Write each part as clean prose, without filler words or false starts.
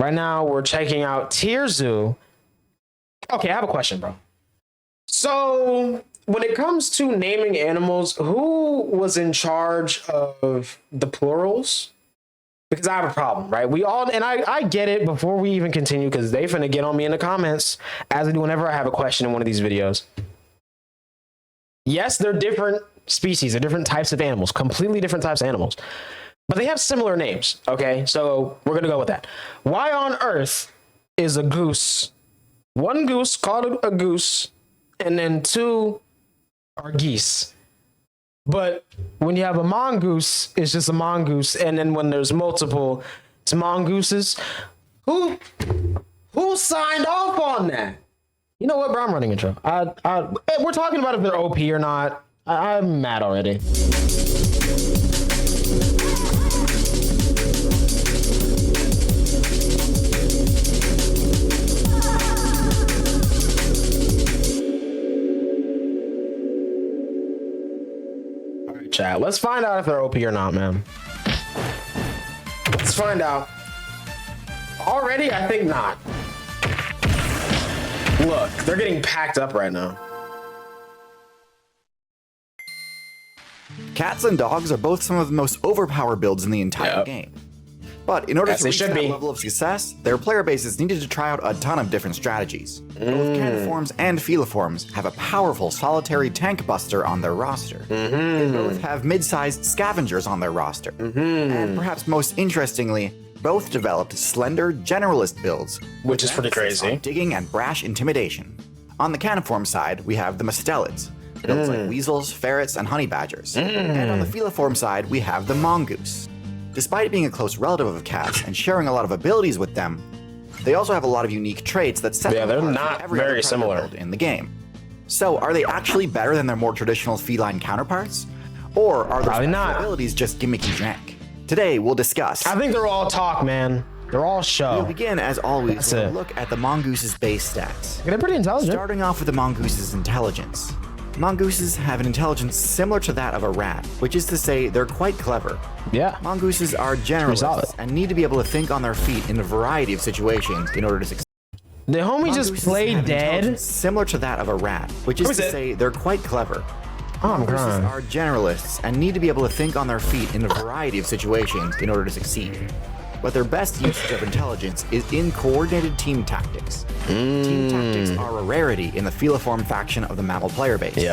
Right now, we're checking out TierZoo. Okay, I have a question, bro. So, when it comes to naming animals, who was in charge of the plurals? Because I have a problem, right? We all, and I get it before we even continue, because they finna get on me in the comments, as I do whenever I have a question in one of these videos. Yes, they're different species, they're different types of animals, completely different types of animals. But they have similar names, okay? So we're gonna go with that. Why on earth is a goose, one goose called a goose, and then two are geese? But when you have a mongoose, it's just a mongoose, and then when there's multiple, it's mongooses. Who signed off on that? You know what, bro? I'm running intro. We're talking about if they're OP or not. I'm mad already. Chat. Let's find out if they're OP or not, man. Let's find out. Already, I think not. Look, they're getting packed up right now. Cats and dogs are both some of the most overpowered builds in the entire game. But in order to reach that level of success, their player bases needed to try out a ton of different strategies. Both caniforms and feliforms have a powerful solitary tank buster on their roster. They both have mid-sized scavengers on their roster. And perhaps most interestingly, both developed slender generalist builds, which is pretty crazy. Digging and brash intimidation. On the caniform side, we have the mustelids, builds like weasels, ferrets, and honey badgers. And on the feliform side, we have the mongoose. Despite being a close relative of cats and sharing a lot of abilities with them, they also have a lot of unique traits that set them apart from not every very other similar build in the game. So, are they actually better than their more traditional feline counterparts? Or are their special abilities just gimmicky jank? Today, we'll discuss. I think they're all talk, man. They're all show. We'll begin, as always, with a look at the mongoose's base stats. They're pretty intelligent. Starting off with the mongoose's intelligence. Mongooses have an intelligence similar to that of a rat, which is to say they're quite clever. Yeah. Mongooses are generalists and need to be able to think on their feet in a variety of situations in order to succeed. The homie just played dead. Similar to that of a rat, which is to say they're quite clever. Mongooses are generalists and need to be able to think on their feet in a variety of situations in order to succeed. But their best usage of intelligence is in coordinated team tactics. Team tactics are a rarity in the feliform faction of the mammal player base.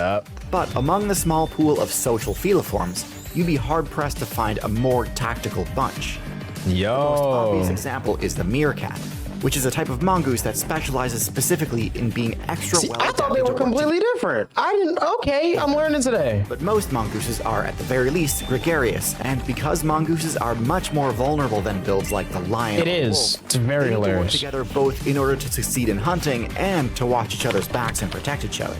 But among the small pool of social feliforms, you'd be hard-pressed to find a more tactical bunch. The most obvious example is the meerkat, which is a type of mongoose that specializes specifically in being extra well adapted. I thought they were completely different. I didn't. Okay, I'm learning today. But most mongooses are, at the very least, gregarious, and because mongooses are much more vulnerable than builds like the lion, it's very hilarious. They work together both in order to succeed in hunting and to watch each other's backs and protect each other.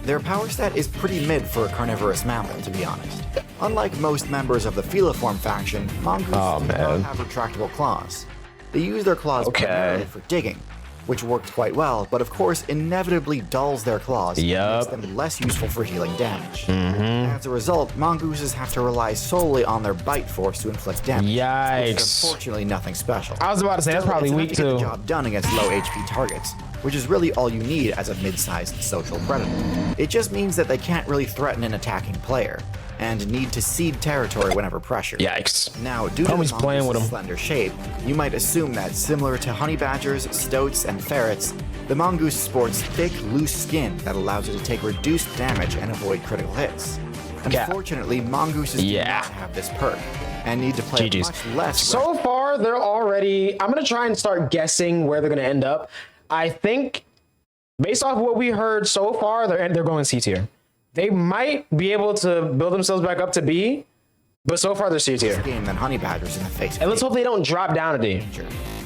Their power stat is pretty mid for a carnivorous mammal, to be honest. Unlike most members of the feliform faction, mongooses do not have retractable claws. They use their claws primarily for digging, which works quite well, but of course inevitably dulls their claws and makes them less useful for healing damage. As a result, mongooses have to rely solely on their bite force to inflict damage. Which is unfortunately nothing special. I was about to say, that's probably weak too. Get the job done against low HP targets, which is really all you need as a mid-sized social predator. It just means that they can't really threaten an attacking player, and need to cede territory whenever pressured. Now, due to the mongoose slender shape, you might assume that similar to honey badgers, stoats, and ferrets, the mongoose sports thick, loose skin that allows it to take reduced damage and avoid critical hits. Unfortunately, mongooses do not have this perk, and need to play much less. So far, they're already... I'm going to try and start guessing where they're going to end up. I think, based off what we heard so far, they're going C tier. They might be able to build themselves back up to B, but so far they're C tier. Game than honey badgers in the face. And let's hope they don't drop down a D.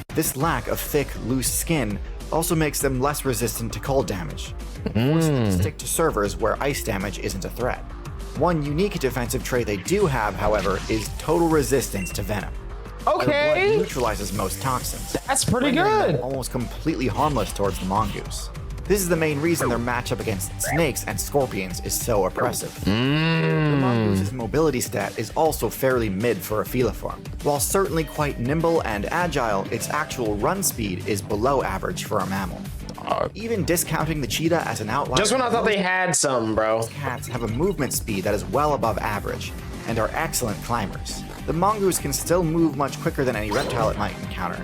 This lack of thick, loose skin also makes them less resistant to cold damage, forcing them to stick to servers where ice damage isn't a threat. One unique defensive trait they do have, however, is total resistance to venom. Their blood neutralizes most toxins. That's pretty good. Almost completely harmless towards the mongoose. This is the main reason their matchup against snakes and scorpions is so oppressive. The Mongoose's mobility stat is also fairly mid for a feliform. While certainly quite nimble and agile, its actual run speed is below average for a mammal. Even discounting the cheetah as an outlier, just when I thought they had some, bro. Cats have a movement speed that is well above average and are excellent climbers. The mongoose can still move much quicker than any reptile it might encounter,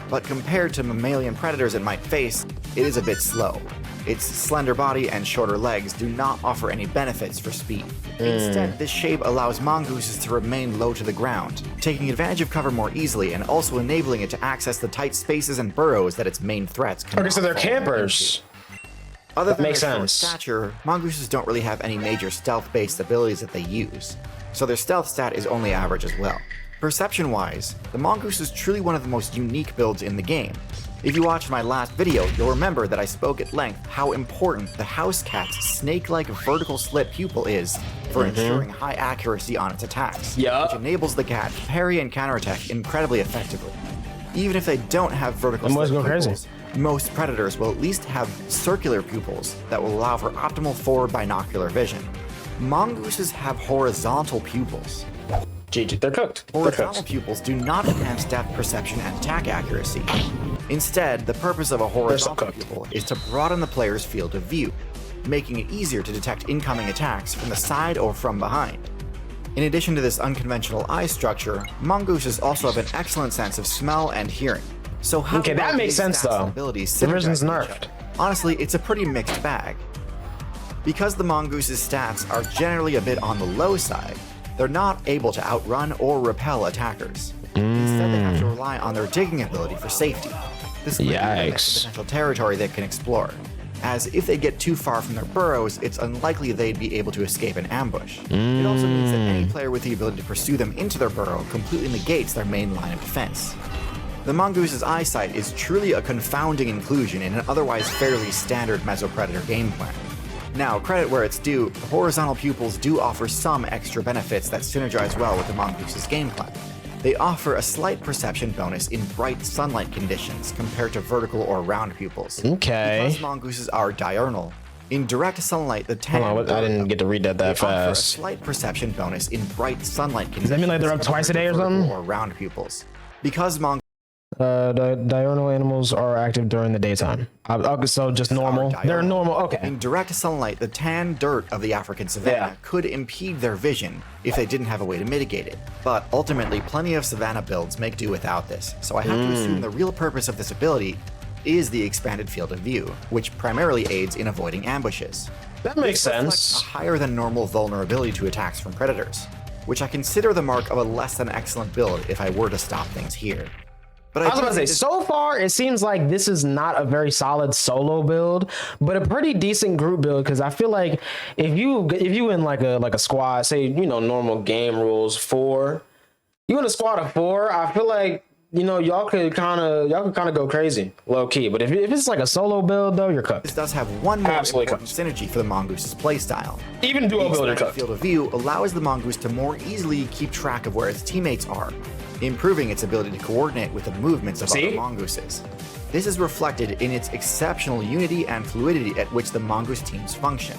but compared to mammalian predators it might face, it is a bit slow. Its slender body and shorter legs do not offer any benefits for speed. Instead, this shape allows mongooses to remain low to the ground, taking advantage of cover more easily and also enabling it to access the tight spaces and burrows that its main threats can. Okay, so they're campers. Other than makes their short sense. stature, mongooses don't really have any major stealth-based abilities that they use, so their stealth stat is only average as well. Perception-wise, the mongoose is truly one of the most unique builds in the game. If you watched my last video, you'll remember that I spoke at length how important the house cat's snake-like vertical slit pupil is for ensuring high accuracy on its attacks, which enables the cat to parry and counterattack incredibly effectively. Even if they don't have vertical slit pupils, most predators will at least have circular pupils that will allow for optimal forward binocular vision. Mongooses have horizontal pupils. GG, they're cooked. Horizontal pupils do not enhance depth perception and attack accuracy. Instead, the purpose of a horizontal pupil is to broaden the player's field of view, making it easier to detect incoming attacks from the side or from behind. In addition to this unconventional eye structure, mongooses also have an excellent sense of smell and hearing. So how okay, that makes sense though. The version's nerfed. Honestly, it's a pretty mixed bag. Because the mongoose's stats are generally a bit on the low side, they're not able to outrun or repel attackers. Instead, they have to rely on their digging ability for safety. This limits potential territory they can explore, as if they get too far from their burrows, it's unlikely they'd be able to escape an ambush. It also means that any player with the ability to pursue them into their burrow completely negates their main line of defense. The mongoose's eyesight is truly a confounding inclusion in an otherwise fairly standard mesopredator game plan. Now, credit where it's due, horizontal pupils do offer some extra benefits that synergize well with the mongoose's game plan. They offer a slight perception bonus in bright sunlight conditions compared to vertical or round pupils. Okay. Because mongooses are diurnal, in direct sunlight, the tan. Hold on, I didn't get to read that fast. Offer a slight perception bonus in bright sunlight conditions. Does that mean like they're up twice a day or something? Or round pupils. Because the diurnal animals are active during the daytime. So just normal. They're normal. Okay. In direct sunlight, the tan dirt of the African savanna could impede their vision if they didn't have a way to mitigate it. But ultimately, plenty of savanna builds make do without this. So I have to assume the real purpose of this ability is the expanded field of view, which primarily aids in avoiding ambushes. That makes sense. A higher than normal vulnerability to attacks from predators, which I consider the mark of a less than excellent build if I were to stop things here. But I was about to say, so far, it seems like this is not a very solid solo build, but a pretty decent group build. Because I feel like if you in like a squad, say normal game rules 4, you in a squad of 4, I feel like y'all could kind of go crazy, low key. But if it's like a solo build though, you're cooked. This does have one more important synergy for the mongoose's playstyle. Even duo build, you're cooked. Field of view allows the mongoose to more easily keep track of where its teammates are, improving its ability to coordinate with the movements of other mongooses. This is reflected in its exceptional unity and fluidity at which the mongoose teams function.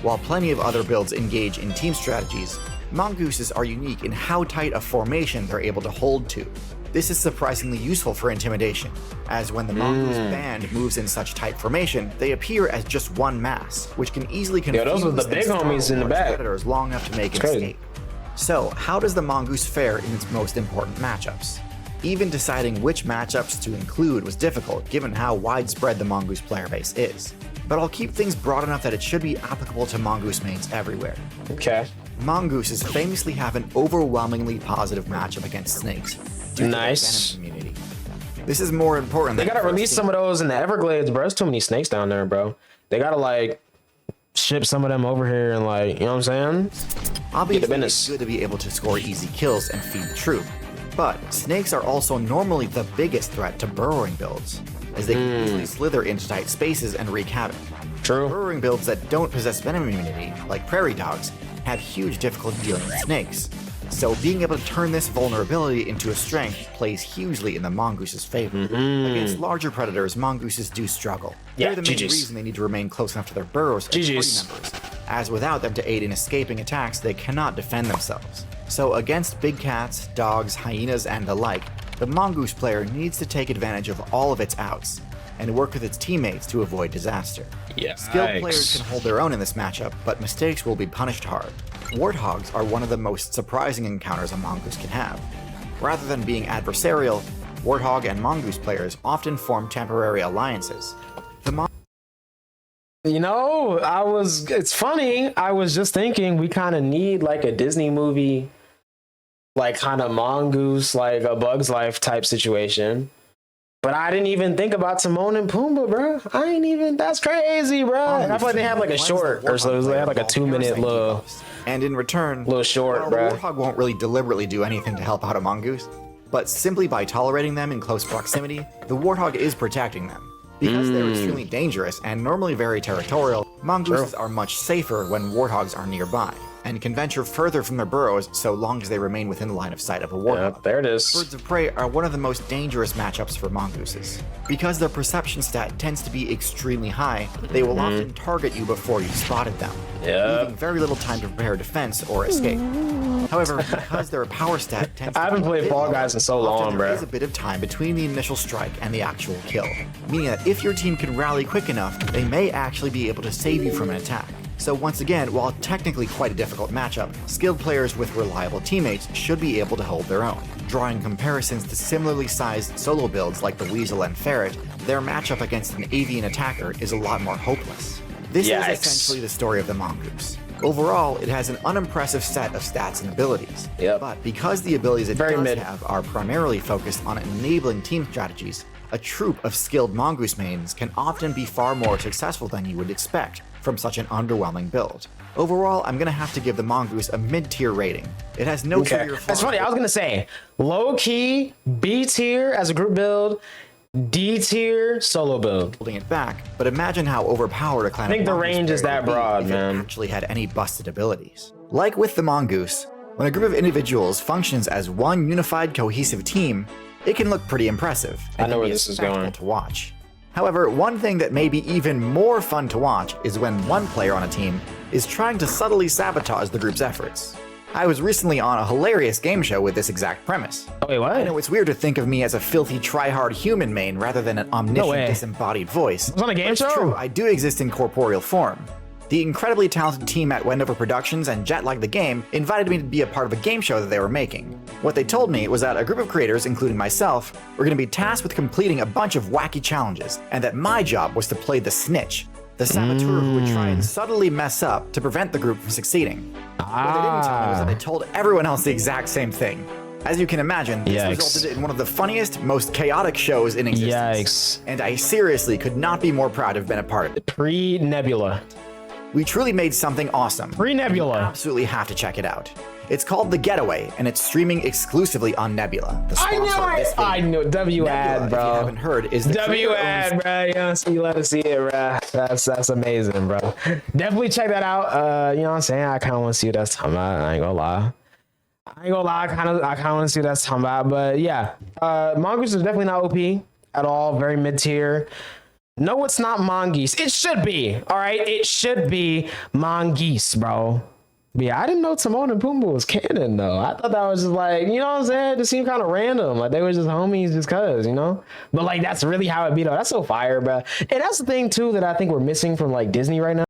While plenty of other builds engage in team strategies, mongooses are unique in how tight a formation they're able to hold to. This is surprisingly useful for intimidation, as when the mongoose band moves in such tight formation, they appear as just one mass, which can easily confuse those are the big homies in the back. predators long enough to make an escape. So, how does the mongoose fare in its most important matchups? Even deciding which matchups to include was difficult given how widespread the mongoose player base is. But I'll keep things broad enough that it should be applicable to mongoose mains everywhere. Okay. Mongooses famously have an overwhelmingly positive matchup against snakes. Nice. Immunity. This is more important. They gotta release some of those in the Everglades, bro. There's too many snakes down there, bro. They gotta like ship some of them over here and like, you know what I'm saying? Obviously, it's good to be able to score easy kills and feed the troop, but snakes are also normally the biggest threat to burrowing builds, as they can easily slither into tight spaces and wreak havoc. True. Burrowing builds that don't possess venom immunity, like prairie dogs, have huge difficulty dealing with snakes. So being able to turn this vulnerability into a strength plays hugely in the Mongoose's favor. Against larger predators, Mongooses do struggle. Yeah, They're the main GGs. reason they need to remain close enough to their burrows as party GGs. members, as without them to aid in escaping attacks, they cannot defend themselves. So against big cats, dogs, hyenas, and the like, the Mongoose player needs to take advantage of all of its outs and work with its teammates to avoid disaster. Skilled players can hold their own in this matchup, but mistakes will be punished hard. Warthogs are one of the most surprising encounters a Mongoose can have. Rather than being adversarial, Warthog and Mongoose players often form temporary alliances. You know, it's funny. I was just thinking we kind of need like a Disney movie, like kind of Mongoose, like a Bug's Life type situation. But I didn't even think about Timon and Pumbaa, bro. That's crazy, bro. I feel like they have like a short, or so they have like a 2-minute little. And in return, little short, bro. The Warthog won't really deliberately do anything to help out a Mongoose, but simply by tolerating them in close proximity, the Warthog is protecting them. Because they're extremely dangerous and normally very territorial, Mongooses are much safer when Warthogs are nearby, and can venture further from their burrows so long as they remain within the line of sight of a Warthog. Yep, there it is. Birds of prey are one of the most dangerous matchups for Mongooses. Because their perception stat tends to be extremely high, they will often target you before you spotted them, leaving very little time to prepare defense or escape. However, because their power stat tends to I haven't played Fall Guys in so long, bro. There is a bit of time between the initial strike and the actual kill, meaning that if your team can rally quick enough, they may actually be able to save you from an attack. So once again, while technically quite a difficult matchup, skilled players with reliable teammates should be able to hold their own. Drawing comparisons to similarly sized solo builds like the Weasel and Ferret, their matchup against an avian attacker is a lot more hopeless. This is essentially the story of the Mongoose. Overall, it has an unimpressive set of stats and abilities. But because the abilities it does have are primarily focused on enabling team strategies, a troop of skilled Mongoose mains can often be far more successful than you would expect from such an underwhelming build. Overall, I'm gonna have to give the Mongoose a mid-tier rating. It has no severe flaws. That's funny, I was gonna say, low-key, B-tier as a group build, D-tier solo build. Holding it back, but imagine how overpowered a clan. I think the range is that broad, man. It actually had any busted abilities. Like with the Mongoose, when a group of individuals functions as one unified, cohesive team, it can look pretty impressive. I know where this is going. To watch. However, one thing that may be even more fun to watch is when one player on a team is trying to subtly sabotage the group's efforts. I was recently on a hilarious game show with this exact premise. Oh, wait, what? I know it's weird to think of me as a filthy try-hard human main rather than an omniscient disembodied voice. It was on a game show? It's true, I do exist in corporeal form. The incredibly talented team at Wendover Productions and Jetlag the Game invited me to be a part of a game show that they were making. What they told me was that a group of creators, including myself, were going to be tasked with completing a bunch of wacky challenges, and that my job was to play the snitch, the saboteur who would try and subtly mess up to prevent the group from succeeding. What they didn't tell me was that they told everyone else the exact same thing. As you can imagine, this resulted in one of the funniest, most chaotic shows in existence. And I seriously could not be more proud to have been a part of it. Pre-Nebula. We truly made something awesome. Pre-Nebula. You absolutely have to check it out. It's called The Getaway, and it's streaming exclusively on Nebula. The sponsor of this video. I know. W-Ad, bro. If you haven't heard, is the W-Ad, bro. You let us see it, bro. That's amazing, bro. Definitely check that out. You know what I'm saying? I kind of want to see what that's talking about. I ain't gonna lie. I kind of want to see what that's talking about. But yeah, Mongoose is definitely not OP at all. Very mid-tier. No, it's not Mongoose. It should be. All right, it should be Mongoose, bro. But yeah, I didn't know Timon and Pumbaa was canon though. I thought that was just like, you know what I'm saying? It just seemed kind of random. Like they were just homies just cause, you know? But like that's really how it be though. That's so fire, bro. And that's the thing too that I think we're missing from like Disney right now.